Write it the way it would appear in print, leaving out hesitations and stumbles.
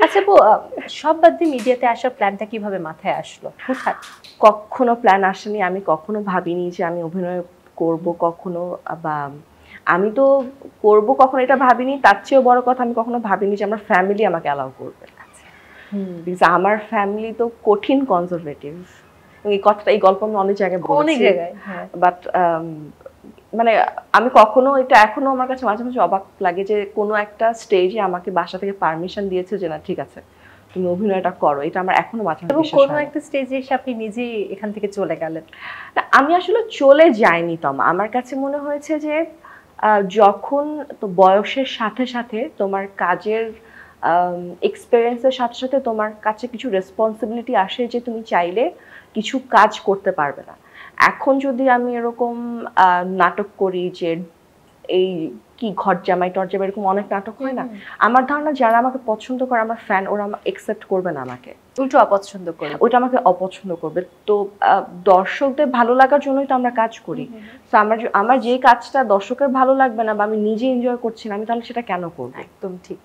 আচ্ছা আপু, সব বাদ দিয়ে মিডিয়াতে আসার প্ল্যানটা কিভাবে মাথায় আসলো, হুটহাট? কখনো প্ল্যান আসেনি, আমি কখনো ভাবিনি যে আমি অভিনয় করব কখনো, বা আমি তো করব কখনো এটা ভাবিনি। তার চেয়েও বড় কথা, আমি কখনো ভাবিনি যে আমার ফ্যামিলি আমাকে অ্যালাউ করবে। বিকজ আমার ফ্যামিলি তো কঠিন কনজারভেটিভ। এই কথাটা, এই গল্প আমি অনেক জায়গায় অনেক বলেছি, জায়গায়, হ্যাঁ। বাট মানে আমি কখনো, এটা এখনো আমার কাছে মাঝে মাঝে অবাক লাগে যে কোনো একটা স্টেজে আমাকে বাসা থেকে পারমিশন দিয়েছে যে না ঠিক আছে তুমি অভিনয়টা করো, এটা আমার এখনো মাঝে মাঝে এবং বিশ্বাস কোনো হয় না। একটা স্টেজে এসে আপনি নিজেই এখান থেকে চলে গেলেন। না, আমি আসলে চলে যাইনি তমা। আমার কাছে মনে হয়েছে যে যখন তো বয়সের সাথে সাথে তোমার কাজের এক্সপেরিয়েন্সের সাথে সাথে তোমার কাছে কিছু রেসপন্সিবিলিটি আসে যে তুমি চাইলে কিছু কাজ করতে পারবে না। এখন যদি আমি এরকম নাটক করি যে এই কি ঘর জামাই টর জামাই, এরকম অনেক নাটক হয় না, আমার ধারণা যারা আমাকে পছন্দ করে, আমার ফ্যান, ওরা একসেপ্ট করবে না আমাকে, উল্টো অপছন্দ করে। ওটা আমাকে অপছন্দ করবে। তো দর্শকদের ভালো লাগার জন্যই তো আমরা কাজ করি। তো আমার যে কাজটা দর্শকের ভালো লাগবে না বা আমি নিজে এনজয় করছি না, আমি তাহলে সেটা কেন করবো? একদম ঠিক।